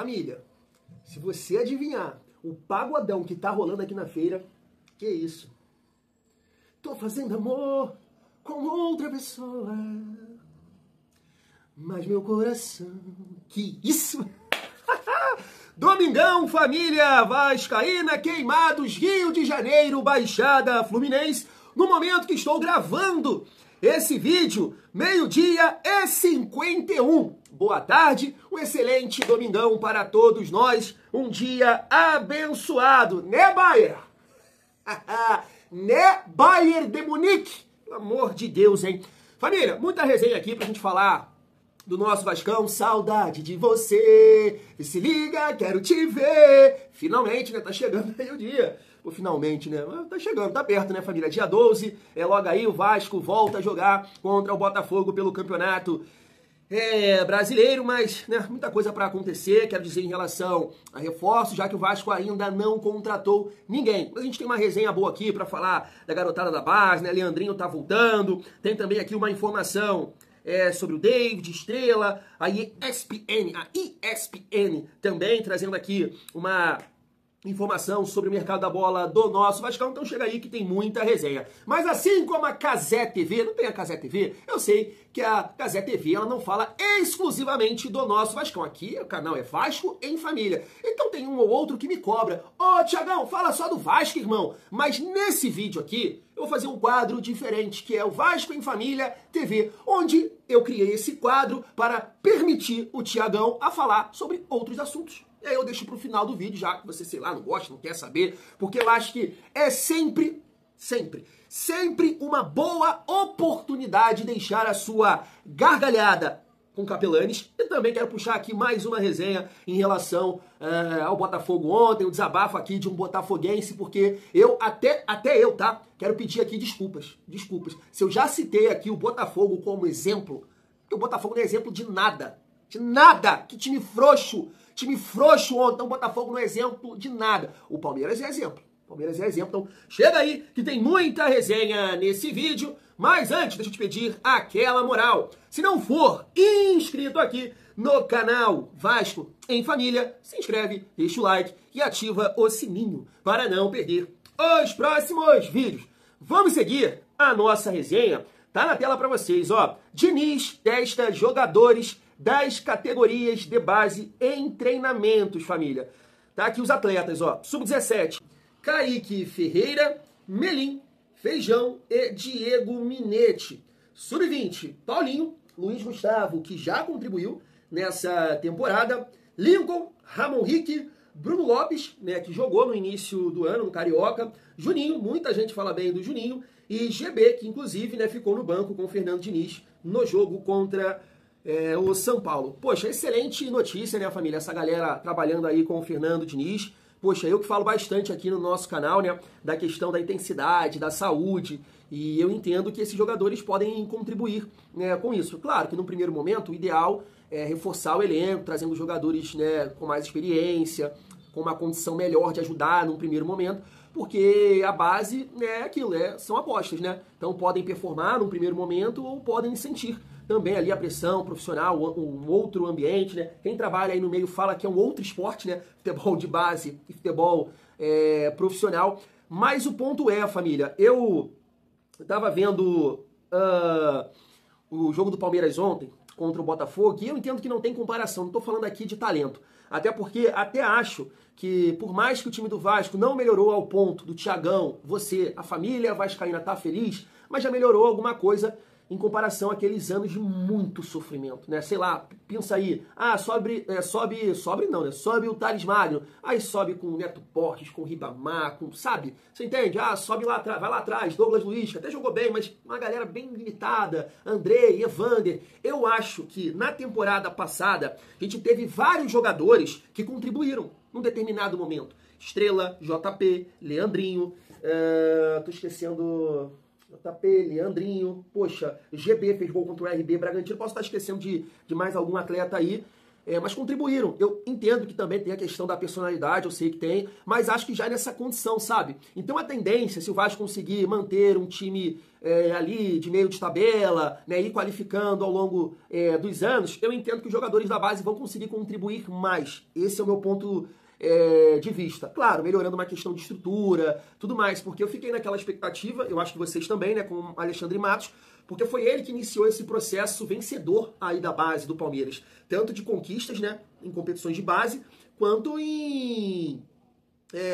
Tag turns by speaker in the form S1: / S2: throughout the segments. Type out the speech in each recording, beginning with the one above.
S1: Família, se você adivinhar o pagodão que tá rolando aqui na feira, que isso? Tô fazendo amor com outra pessoa, mas meu coração... Que isso? Domingão, família vascaína, Queimados, Rio de Janeiro, Baixada Fluminense. No momento que estou gravando esse vídeo, 12h51. Boa tarde, um excelente domingão para todos nós. Um dia abençoado, né, Bayern? Né, Bayern de Munique? Pelo amor de Deus, hein? Família, muita resenha aqui pra gente falar do nosso Vascão. Saudade de você, se liga, quero te ver. Finalmente, né? Tá chegando aí o dia. Ou finalmente, né? Tá chegando, tá perto, né, família? Dia 12, logo aí o Vasco volta a jogar contra o Botafogo pelo campeonato brasileiro, mas, né, muita coisa para acontecer, quero dizer, em relação a reforços, já que o Vasco ainda não contratou ninguém. Mas a gente tem uma resenha boa aqui para falar da garotada da base, né? Leandrinho tá voltando, tem também aqui uma informação sobre o David, Estrela, a ESPN também trazendo aqui uma informação sobre o mercado da bola do nosso Vascão, então chega aí que tem muita resenha. Mas assim como a Cazé TV, não tem a Cazé TV, eu sei que a Cazé TV ela não fala exclusivamente do nosso Vascão. Aqui o canal é Vasco em Família. Então tem um ou outro que me cobra. Ô, Tiagão, fala só do Vasco, irmão. Mas nesse vídeo aqui, eu vou fazer um quadro diferente, que é o Vasco em Família TV, onde eu criei esse quadro para permitir o Tiagão a falar sobre outros assuntos. E aí eu deixo pro final do vídeo, já que você, sei lá, não gosta, não quer saber, porque eu acho que é sempre uma boa oportunidade deixar a sua gargalhada com Capelanes. E também quero puxar aqui mais uma resenha em relação ao Botafogo ontem, o desabafo aqui de um botafoguense, porque eu, até eu, tá? Quero pedir aqui desculpas. Se eu já citei aqui o Botafogo como exemplo, porque o Botafogo não é exemplo de nada. De nada! Que time frouxo! Time frouxo ontem, o Botafogo não é exemplo de nada. O Palmeiras é exemplo. Então chega aí que tem muita resenha nesse vídeo. Mas antes, deixa eu te pedir aquela moral. Se não for inscrito aqui no canal Vasco em Família, se inscreve, deixa o like e ativa o sininho para não perder os próximos vídeos. Vamos seguir a nossa resenha. Tá na tela para vocês, ó. Diniz testa jogadores das categorias de base em treinamentos, família. Tá aqui os atletas, ó. Sub-17, Kaique Ferreira, Melim, Feijão e Diego Minetti. Sub-20, Paulinho, Luiz Gustavo, que já contribuiu nessa temporada, Lincoln, Ramon Rick, Bruno Lopes, né, que jogou no início do ano no Carioca, Juninho, muita gente fala bem do Juninho, e GB, que inclusive, né, ficou no banco com o Fernando Diniz no jogo contra o São Paulo. Poxa, excelente notícia, né, família? Essa galera trabalhando aí com o Fernando Diniz. Poxa, eu que falo bastante aqui no nosso canal, né, da questão da intensidade, da saúde, e eu entendo que esses jogadores podem contribuir, né, com isso. Claro que no primeiro momento o ideal é reforçar o elenco, trazendo jogadores, né, com mais experiência, com uma condição melhor de ajudar num primeiro momento, porque a base é aquilo, são apostas, né? Então podem performar num primeiro momento ou podem sentir também ali a pressão profissional, um outro ambiente, né? Quem trabalha aí no meio fala que é um outro esporte, né? Futebol de base e futebol profissional. Mas o ponto é, família, eu tava vendo o jogo do Palmeiras ontem contra o Botafogo, e eu entendo que não tem comparação, não tô falando aqui de talento. Até porque, até acho que, por mais que o time do Vasco não melhorou ao ponto do Tiagão, você, a família vascaína tá feliz, mas já melhorou alguma coisa em comparação àqueles anos de muito sofrimento, né? Sei lá, pensa aí, sobe o Thales Magno, aí sobe com o Neto Portes, com o Ribamar, sabe? Você entende? Sobe lá atrás, vai lá atrás, Douglas Luiz, que até jogou bem, mas uma galera bem limitada, Andrei, Evander. Eu acho que na temporada passada a gente teve vários jogadores que contribuíram num determinado momento. Estrela, JP, Leandrinho, tô esquecendo... JP, Leandrinho, poxa, GB fez gol contra o RB Bragantino, posso estar esquecendo de mais algum atleta aí, mas contribuíram. Eu entendo que também tem a questão da personalidade, eu sei que tem, mas acho que já é nessa condição, sabe? Então a tendência, se o Vasco conseguir manter um time ali de meio de tabela, né, ir qualificando ao longo dos anos, eu entendo que os jogadores da base vão conseguir contribuir mais. Esse é o meu ponto de vista. Claro, melhorando uma questão de estrutura, tudo mais, porque eu fiquei naquela expectativa, eu acho que vocês também, né, com o Alexandre Matos, porque foi ele que iniciou esse processo vencedor aí da base do Palmeiras, tanto de conquistas, né, em competições de base, quanto em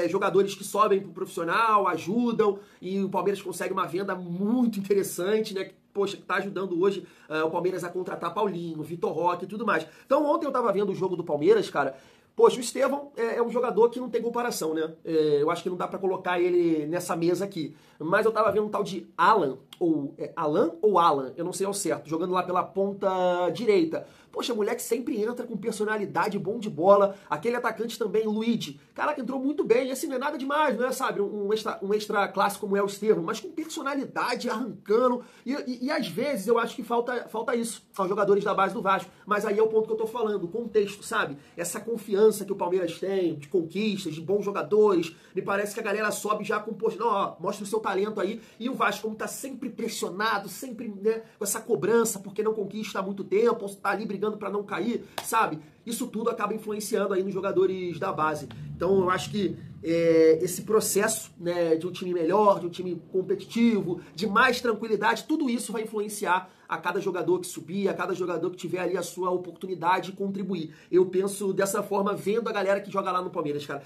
S1: jogadores que sobem pro profissional, ajudam, e o Palmeiras consegue uma venda muito interessante, né, poxa, que tá ajudando hoje o Palmeiras a contratar Paulinho, Vitor Roque e tudo mais. Então ontem eu tava vendo o jogo do Palmeiras, cara. Poxa, o Estevão é um jogador que não tem comparação, né? Eu acho que não dá pra colocar ele nessa mesa aqui. Mas eu tava vendo um tal de Alan, ou Alan, eu não sei ao certo, jogando lá pela ponta direita. Poxa, moleque sempre entra com personalidade, bom de bola. Aquele atacante também, Luigi. Caraca, entrou muito bem. Esse não é nada demais, não é, sabe? Um extra classe como é o Estevão, mas com personalidade, arrancando. E às vezes eu acho que falta isso aos jogadores da base do Vasco. Mas aí é o ponto que eu tô falando, o contexto, sabe? Essa confiança que o Palmeiras tem, de conquistas, de bons jogadores. Me parece que a galera sobe já com, poxa, não, ó, mostra o seu talento aí. E o Vasco, como tá sempre pressionado, sempre, né, com essa cobrança, porque não conquista há muito tempo, tá ali brigando para não cair, sabe? Isso tudo acaba influenciando aí nos jogadores da base. Então eu acho que esse processo, né, de um time melhor, de um time competitivo, de mais tranquilidade, tudo isso vai influenciar a cada jogador que subir, a cada jogador que tiver ali a sua oportunidade de contribuir. Eu penso dessa forma, vendo a galera que joga lá no Palmeiras, cara.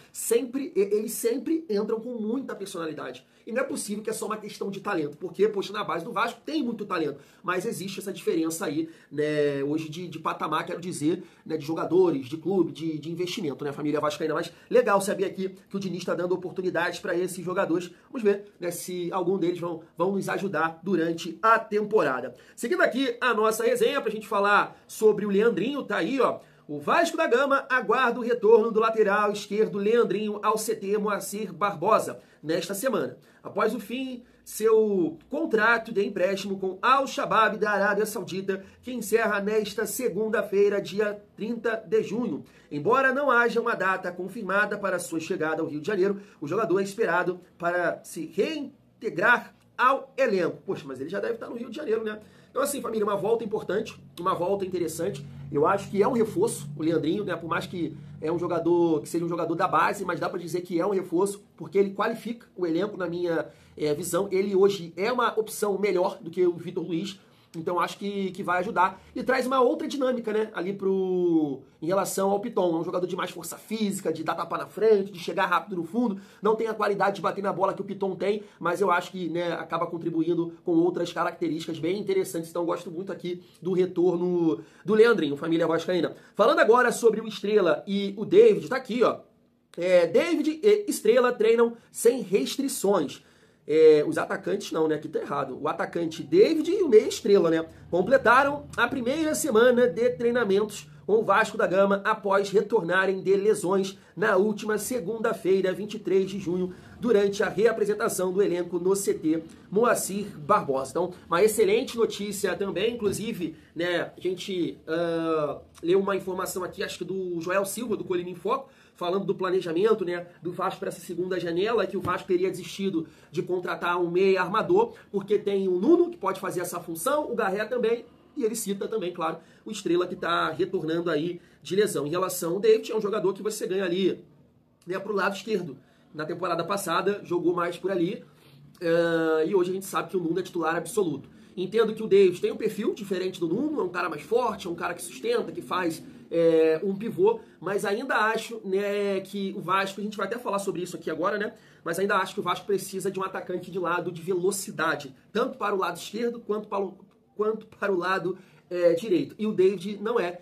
S1: Eles sempre entram com muita personalidade. E não é possível que é só uma questão de talento, porque, poxa, na base do Vasco tem muito talento, mas existe essa diferença aí, né, hoje de patamar, quero dizer, né, de jogadores, de clube, de investimento, né, família vascaína. Mas legal saber aqui que o Diniz está dando oportunidades para esses jogadores. Vamos ver, né, se algum deles vão nos ajudar durante a temporada. Seguindo aqui a nossa resenha, pra gente falar sobre o Leandrinho, tá aí, ó. O Vasco da Gama aguarda o retorno do lateral esquerdo Leandrinho ao CT Moacir Barbosa nesta semana. Após o fim seu contrato de empréstimo com Al-Shabaab da Arábia Saudita, que encerra nesta segunda-feira, dia 30 de junho. Embora não haja uma data confirmada para sua chegada ao Rio de Janeiro, o jogador é esperado para se reintegrar ao elenco. Poxa, mas ele já deve estar no Rio de Janeiro, né? Então, assim, família, uma volta importante, uma volta interessante. Eu acho que é um reforço, o Leandrinho, né? Por mais que é um jogador, que seja um jogador da base, mas dá pra dizer que é um reforço, porque ele qualifica o elenco, na minha visão. Ele hoje é uma opção melhor do que o Vitor Luiz. Então acho que vai ajudar. E traz uma outra dinâmica, né? Ali em relação ao Piton. É um jogador de mais força física, de dar tapa na frente, de chegar rápido no fundo. Não tem a qualidade de bater na bola que o Piton tem, mas eu acho que, né, acaba contribuindo com outras características bem interessantes. Então gosto muito aqui do retorno do Leandrinho, família vascaína. Falando agora sobre o Estrela e o David, tá aqui, ó. David e Estrela treinam sem restrições. Os atacantes não, né? Aqui tá errado. O atacante David e o meia Estrela, né? Completaram a primeira semana de treinamentos com o Vasco da Gama após retornarem de lesões na última segunda-feira, 23 de junho, durante a reapresentação do elenco no CT Moacir Barbosa. Então, uma excelente notícia também, inclusive, né? A gente leu uma informação aqui, acho que do Joel Silva, do Colina em Foco, falando do planejamento, né, do Vasco para essa segunda janela, que o Vasco teria desistido de contratar um meia armador, porque tem o Nuno, que pode fazer essa função, o Garré também, e ele cita também, claro, o Estrela, que está retornando aí de lesão. Em relação ao David, é um jogador que você ganha ali, né, para o lado esquerdo. Na temporada passada, jogou mais por ali, e hoje a gente sabe que o Nuno é titular absoluto. Entendo que o David tem um perfil diferente do Nuno, é um cara mais forte, é um cara que sustenta, que faz um pivô, mas ainda acho, né, que o Vasco, a gente vai até falar sobre isso aqui agora, né, mas ainda acho que o Vasco precisa de um atacante de lado de velocidade, tanto para o lado esquerdo quanto para o lado direito. E o David não é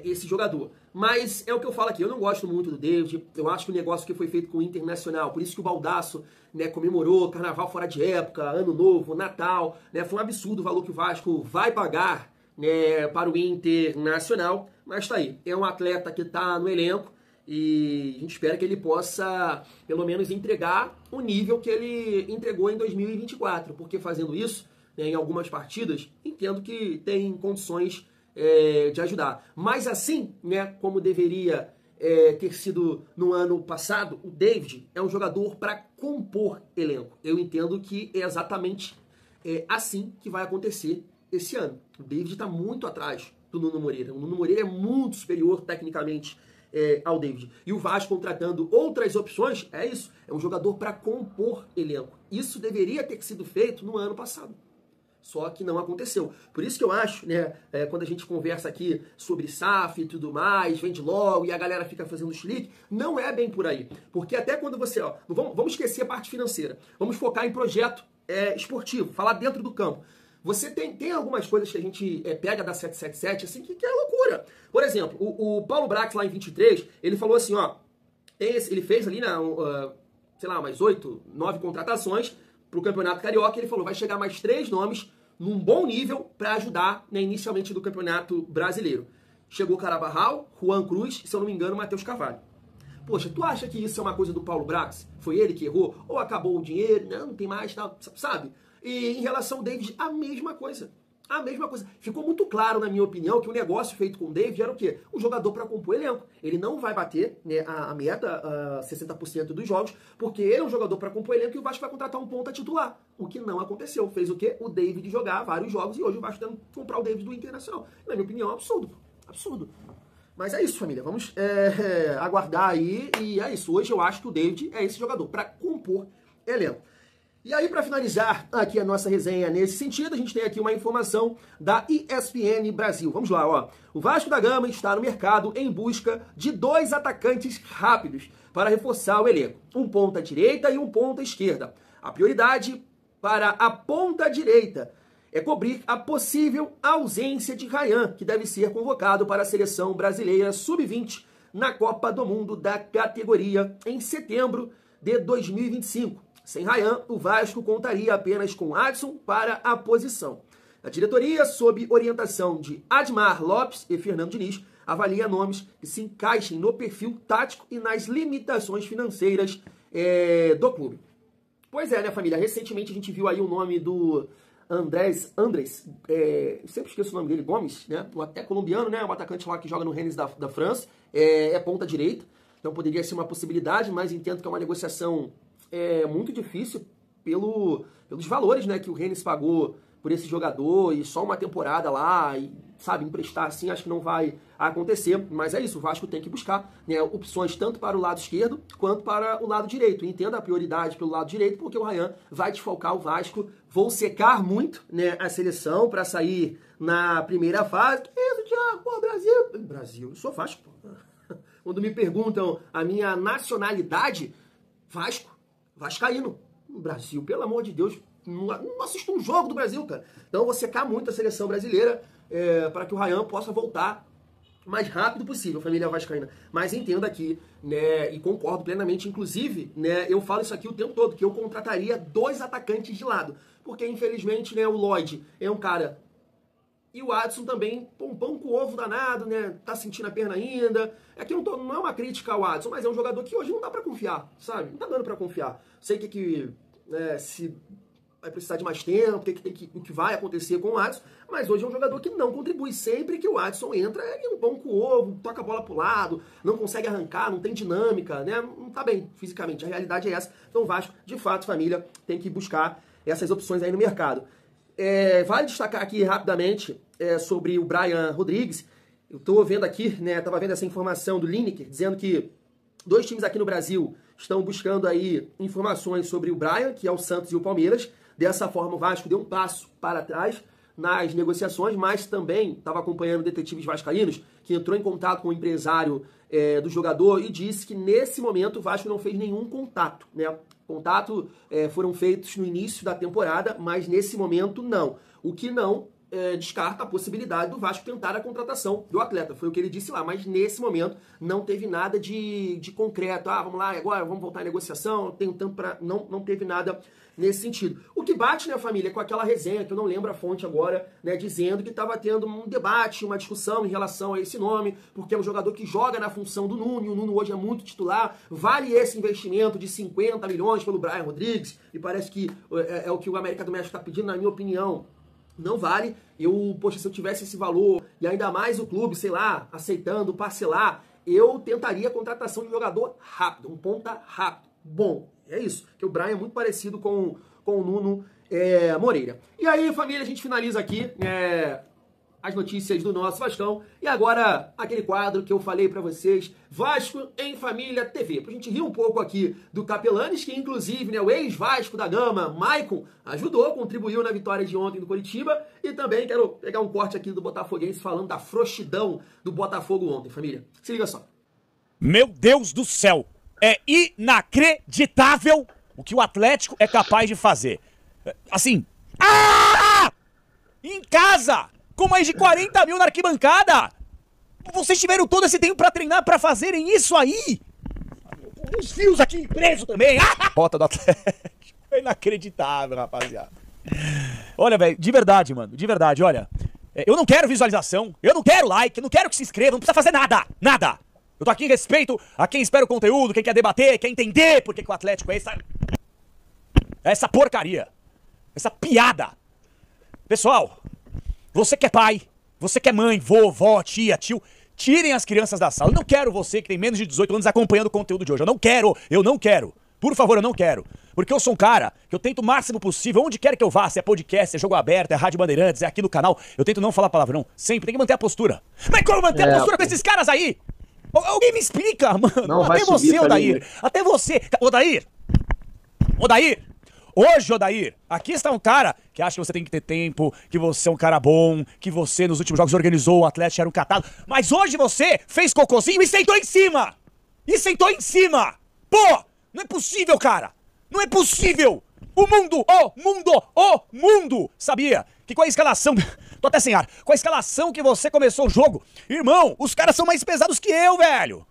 S1: esse jogador. Mas é o que eu falo aqui, eu não gosto muito do David, eu acho que o negócio que foi feito com o Internacional, por isso que o Baldasso, né, comemorou Carnaval fora de época, Ano Novo, Natal, né, foi um absurdo o valor que o Vasco vai pagar, né, para o Internacional, mas tá aí, é um atleta que tá no elenco e a gente espera que ele possa, pelo menos, entregar o nível que ele entregou em 2024, porque fazendo isso, né, em algumas partidas, entendo que tem condições de ajudar. Mas assim, né, como deveria ter sido no ano passado, o David é um jogador para compor elenco. Eu entendo que é exatamente assim que vai acontecer esse ano. O David está muito atrás do Nuno Moreira. O Nuno Moreira é muito superior tecnicamente ao David. E o Vasco contratando outras opções, é isso. É um jogador para compor elenco. Isso deveria ter sido feito no ano passado. Só que não aconteceu. Por isso que eu acho, né, quando a gente conversa aqui sobre SAF e tudo mais, vende logo e a galera fica fazendo chilique, não é bem por aí. Porque até quando você, vamos esquecer a parte financeira, vamos focar em projeto esportivo, falar dentro do campo. Você tem algumas coisas que a gente pega da 777, assim, que é loucura. Por exemplo, o Paulo Brax lá em 23, ele falou assim, ele fez ali, sei lá, umas 8, 9 contratações para o Campeonato Carioca, ele falou, vai chegar mais 3 nomes num bom nível para ajudar, né, inicialmente do Campeonato Brasileiro. Chegou Carabarral, Juan Cruz, se eu não me engano, Matheus Carvalho. Poxa, tu acha que isso é uma coisa do Paulo Brax? Foi ele que errou? Ou acabou o dinheiro? Não tem mais, tal, sabe? E em relação ao David, a mesma coisa. A mesma coisa. Ficou muito claro, na minha opinião, que o negócio feito com o David era o quê? Um jogador para compor elenco. Ele não vai bater, né, a meta, 60% dos jogos, porque ele é um jogador para compor elenco e o Vasco vai contratar um ponta titular. O que não aconteceu. Fez o quê? O David jogar vários jogos e hoje o Vasco tendo que comprar o David do Internacional. Na minha opinião, é um absurdo. Absurdo. Mas é isso, família. Vamos aguardar aí. E é isso. Hoje eu acho que o David é esse jogador para compor elenco. E aí, para finalizar aqui a nossa resenha nesse sentido, a gente tem aqui uma informação da ESPN Brasil. Vamos lá, ó. O Vasco da Gama está no mercado em busca de 2 atacantes rápidos para reforçar o elenco. Um ponta direita e um ponta esquerda. A prioridade para a ponta direita é cobrir a possível ausência de Ryan, que deve ser convocado para a seleção brasileira sub-20 na Copa do Mundo da categoria em setembro de 2025. Sem Ryan, o Vasco contaria apenas com Adson para a posição. A diretoria, sob orientação de Admar Lopes e Fernando Diniz, avalia nomes que se encaixem no perfil tático e nas limitações financeiras do clube. Pois é, né, família? Recentemente a gente viu aí o nome do Andrés, sempre esqueço o nome dele, Gomes, né? Até colombiano, né? Um atacante lá que joga no Rennes da França, é ponta direita, então poderia ser uma possibilidade, mas entendo que é uma negociação muito difícil pelos valores, né, que o Rennes pagou por esse jogador e só uma temporada lá e, sabe, emprestar assim, acho que não vai acontecer, mas é isso, o Vasco tem que buscar, né, opções tanto para o lado esquerdo quanto para o lado direito. Entenda a prioridade pelo lado direito, porque o Ryan vai desfalcar o Vasco, vou secar muito, né, a seleção para sair na primeira fase. Que isso, Thiago? Pô, Brasil, eu sou Vasco, pô. Quando me perguntam a minha nacionalidade, vascaíno. No Brasil, pelo amor de Deus, não assisto um jogo do Brasil, cara. Então eu vou secar muito a seleção brasileira para que o Ryan possa voltar o mais rápido possível, família vascaína. Mas entenda aqui, né, e concordo plenamente, inclusive, né, eu falo isso aqui o tempo todo, que eu contrataria 2 atacantes de lado. Porque, infelizmente, né, o Lloyd é um cara... E o Adson também, um pão com ovo danado, né? Tá sentindo a perna ainda. Aqui não é uma crítica ao Adson, mas é um jogador que hoje não dá pra confiar, sabe? Não tá dando pra confiar. Sei que se vai precisar de mais tempo, o que vai acontecer com o Adson, mas hoje é um jogador que não contribui. Sempre que o Adson entra, é um pão com ovo, toca a bola pro lado, não consegue arrancar, não tem dinâmica, né? Não tá bem fisicamente. A realidade é essa. Então o Vasco, de fato, família, tem que buscar essas opções aí no mercado. Vale destacar aqui rapidamente sobre o Brian Rodrigues. Eu estou vendo aqui, né, estava vendo essa informação do Lineker, dizendo que 2 times aqui no Brasil estão buscando aí informações sobre o Brian, que é o Santos e o Palmeiras. Dessa forma, o Vasco deu um passo para trás nas negociações, mas também estava acompanhando detetives vascaínos, que entrou em contato com o empresário do jogador e disse que nesse momento o Vasco não fez nenhum contato, né? Contato foram feitos no início da temporada, mas nesse momento não. O que não descarta a possibilidade do Vasco tentar a contratação do atleta. Foi o que ele disse lá, mas nesse momento não teve nada de concreto. Vamos lá, agora vamos voltar à negociação, tem um tempo para... Não teve nada nesse sentido. O que bate, né, família, com aquela resenha, que eu não lembro a fonte agora, né, dizendo que estava tendo um debate, uma discussão em relação a esse nome, porque é um jogador que joga na função do Nuno, e o Nuno hoje é muito titular, vale esse investimento de 50 milhões pelo Brian Rodrigues, e parece que é o que o América do México está pedindo, na minha opinião, Não vale. Poxa, se eu tivesse esse valor e ainda mais o clube, sei lá, aceitando parcelar, eu tentaria a contratação de jogador rápido, um ponta rápido. Bom, é isso. Porque o Brian é muito parecido com o Nuno Moreira. E aí, família, a gente finaliza aqui as notícias do nosso Vascão. E agora, aquele quadro que eu falei pra vocês, Vasco em Família TV. Pra gente rir um pouco aqui do Capelanes, que inclusive, né, o ex-Vasco da Gama, Maicon, ajudou, contribuiu na vitória de ontem do Coritiba. E também quero pegar um corte aqui do Botafoguense falando da frouxidão do Botafogo ontem, família. Se liga só.
S2: Meu Deus do céu, é inacreditável o que o Atlético é capaz de fazer. Assim, em casa, com mais de 40 mil na arquibancada. Vocês tiveram todo esse tempo pra treinar, pra fazerem isso aí. Os fios aqui presos também. Rota do Atlético. É inacreditável, rapaziada. Olha, velho, de verdade, mano, de verdade, olha. Eu não quero visualização, eu não quero like, eu não quero que se inscreva, não precisa fazer nada, nada. Eu tô aqui em respeito a quem espera o conteúdo, quem quer debater, quer entender por que o Atlético é essa porcaria. Essa piada. Pessoal, você que é pai, você que é mãe, vovó, tia, tio, tirem as crianças da sala. Eu não quero você que tem menos de 18 anos acompanhando o conteúdo de hoje. Eu não quero. Por favor, eu não quero. Porque eu sou um cara que eu tento o máximo possível, onde quer que eu vá, se é podcast, se é jogo aberto, é Rádio Bandeirantes, é aqui no canal, eu tento não falar palavrão. Sempre, tem que manter a postura. Mas como manter a postura com esses caras aí? Alguém me explica, mano.
S1: Não,
S2: até você, Odair. Até você. Odair. Hoje, Odair, aqui está um cara que acha que você tem que ter tempo, que você é um cara bom, que você nos últimos jogos organizou, o Atlético era um catado. Mas hoje você fez cocôzinho e sentou em cima! Pô, não é possível, cara! Não é possível! O mundo sabia que com a escalação... Tô até sem ar. Com a escalação que você começou o jogo, irmão, os caras são mais pesados que eu, velho!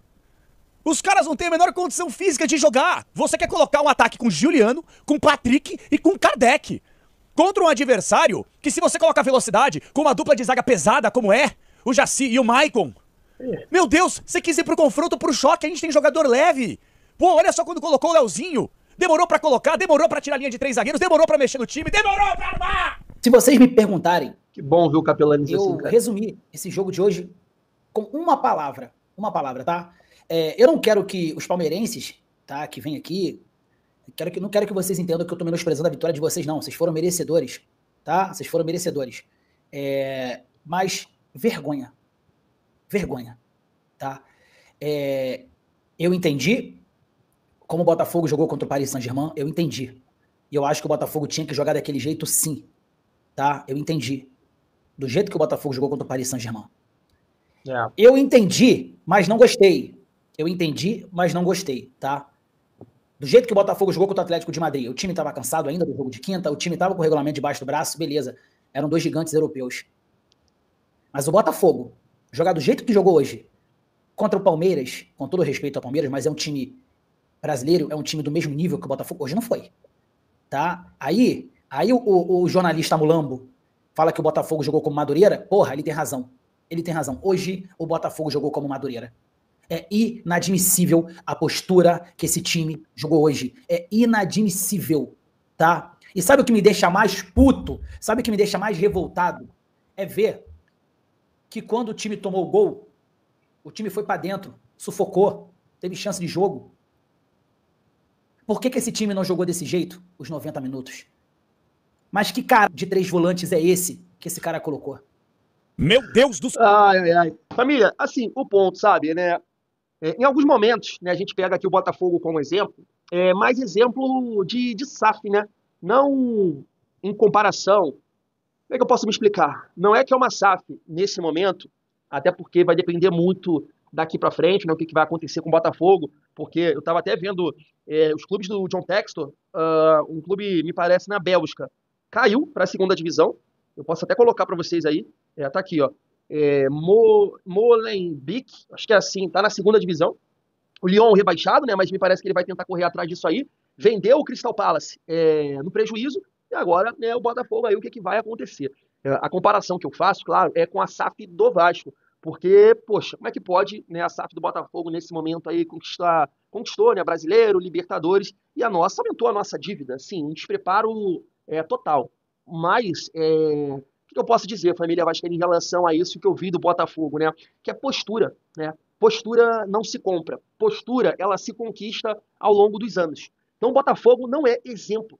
S2: Os caras não têm a menor condição física de jogar. Você quer colocar um ataque com Juliano, com Patrick e com Kardec. Contra um adversário que, se você colocar velocidade, com uma dupla de zaga pesada como é, o Jaci e o Maicon. Meu Deus, você quis ir pro confronto, pro choque, a gente tem jogador leve. Pô, olha só quando colocou o Leozinho. Demorou pra colocar, demorou pra tirar a linha de 3 zagueiros, demorou pra mexer no time, demorou pra armar!
S3: Se vocês me perguntarem...
S1: Que bom ver o Capelanes assim,
S3: eu resumi esse jogo de hoje com uma palavra, tá? Eu não quero que os palmeirenses, tá, que vêm aqui, não quero que vocês entendam que eu tô menosprezando a vitória de vocês, não. Vocês foram merecedores, tá? Vocês foram merecedores. Mas vergonha, tá? Eu entendi como o Botafogo jogou contra o Paris Saint-Germain, eu entendi. E eu acho que o Botafogo tinha que jogar daquele jeito, sim, tá? Eu entendi. Do jeito que o Botafogo jogou contra o Paris Saint-Germain. Eu entendi, mas não gostei. Tá? Do jeito que o Botafogo jogou contra o Atlético de Madrid, o time estava cansado ainda do jogo de quinta, o time estava com o regulamento debaixo do braço, beleza. Eram dois gigantes europeus. Mas o Botafogo, jogar do jeito que jogou hoje, contra o Palmeiras, com todo respeito ao Palmeiras, mas é um time brasileiro, é um time do mesmo nível que o Botafogo, hoje não foi. Tá? Aí o jornalista Mulambo fala que o Botafogo jogou como Madureira, porra, ele tem razão. Hoje o Botafogo jogou como Madureira. É inadmissível a postura que esse time jogou hoje. É inadmissível, tá? E sabe o que me deixa mais puto? Sabe o que me deixa mais revoltado? É ver que quando o time tomou o gol, o time foi pra dentro, sufocou, teve chance de jogo. Por que esse time não jogou desse jeito os 90 minutos? Mas que cara de 3 volantes é esse que esse cara colocou?
S2: Meu Deus do céu!
S1: Ai. Família, assim, o ponto, sabe, né? Em alguns momentos, né, a gente pega aqui o Botafogo como exemplo, mais exemplo de SAF, né? Não em comparação. Como é que eu posso me explicar? Não é que é uma SAF nesse momento, até porque vai depender muito daqui para frente, né, o que vai acontecer com o Botafogo, porque eu estava até vendo os clubes do John Textor, um clube, me parece, na Bélgica, caiu para a segunda divisão. Eu posso até colocar para vocês aí. Tá aqui, ó. Molenbeek, acho que é assim, tá na segunda divisão. O Lyon rebaixado, né? Mas me parece que ele vai tentar correr atrás disso aí. Vendeu o Crystal Palace no prejuízo. E agora, né, o Botafogo aí, o que vai acontecer? A comparação que eu faço, claro, é com a SAF do Vasco. Porque, poxa, como é que pode, né, a SAF do Botafogo nesse momento aí conquistou, né, brasileiro, Libertadores, e a nossa aumentou a nossa dívida, sim, um despreparo total. Mas que eu posso dizer, família vascaína, em relação a isso que eu vi do Botafogo, né? Que é postura, né? Postura não se compra. Postura, ela se conquista ao longo dos anos. Então o Botafogo não é exemplo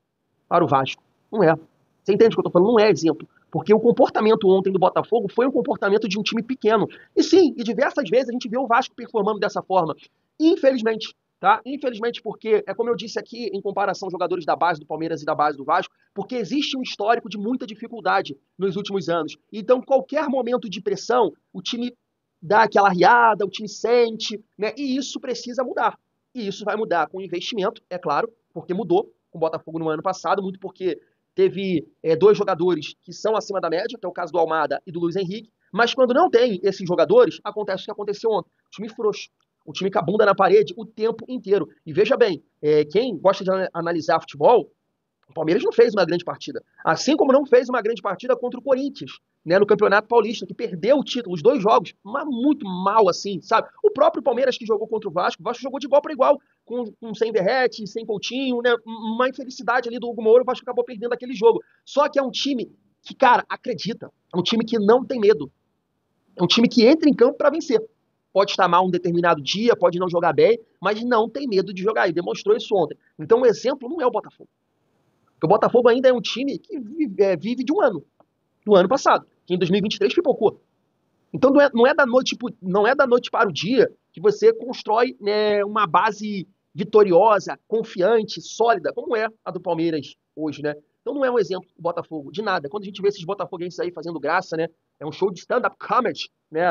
S1: para o Vasco. Não é. Você entende o que eu tô falando? Não é exemplo. Porque o comportamento ontem do Botafogo foi um comportamento de um time pequeno. E sim, e diversas vezes a gente vê o Vasco performando dessa forma. Infelizmente, tá? Infelizmente, porque, é como eu disse aqui, em comparação aos jogadores da base do Palmeiras e da base do Vasco, porque existe um histórico de muita dificuldade nos últimos anos. Então, qualquer momento de pressão, o time dá aquela riada, o time sente, né? E isso precisa mudar. E isso vai mudar com investimento, é claro, porque mudou com o Botafogo no ano passado, muito porque teve dois jogadores que são acima da média, que é o caso do Almada e do Luiz Henrique, mas quando não tem esses jogadores, acontece o que aconteceu ontem. O time frouxo, o time com a bunda na parede o tempo inteiro. E veja bem, quem gosta de analisar futebol, o Palmeiras não fez uma grande partida. Assim como não fez uma grande partida contra o Corinthians, né, no Campeonato Paulista, que perdeu o título, os dois jogos, mas muito mal assim, sabe? O próprio Palmeiras que jogou contra o Vasco jogou de igual para igual, com sem Verratti, sem Coutinho, né? Uma infelicidade ali do Hugo Moura, o Vasco acabou perdendo aquele jogo. Só que é um time que, cara, acredita. É um time que não tem medo. É um time que entra em campo para vencer. Pode estar mal um determinado dia, pode não jogar bem, mas não tem medo de jogar. E demonstrou isso ontem. Então o exemplo não é o Botafogo. Porque o Botafogo ainda é um time que vive de um ano. Do ano passado, que em 2023 pipocou. Então não é da noite para o dia que você constrói, né, uma base vitoriosa, confiante, sólida, como é a do Palmeiras hoje, né? Então não é um exemplo do Botafogo, de nada. Quando a gente vê esses botafoguenses aí fazendo graça, né? É um show de stand-up comedy, né?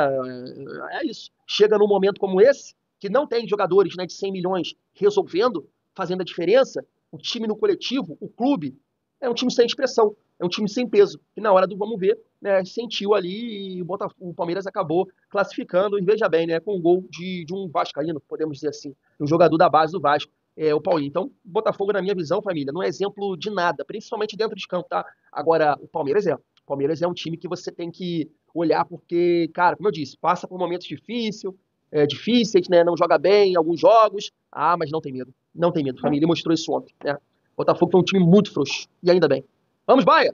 S1: É isso. Chega num momento como esse, que não tem jogadores, né, de 100 milhões resolvendo, fazendo a diferença, o time no coletivo, o clube, é um time sem expressão, é um time sem peso. E na hora do vamos ver, né, sentiu ali e o Palmeiras acabou classificando, e veja bem, né, com um gol de um vascaíno, podemos dizer assim, um jogador da base do Vasco, o Paulinho. Então, o Botafogo, na minha visão, família, não é exemplo de nada, principalmente dentro de campo, tá? Agora, o Palmeiras é. O Palmeiras é um time que você tem que olhar porque, cara, como eu disse, passa por momentos difíceis, né, não joga bem em alguns jogos, mas não tem medo. Não tem medo, família mostrou isso ontem, né? O Botafogo foi um time muito frouxo, e ainda bem. Vamos, Baia!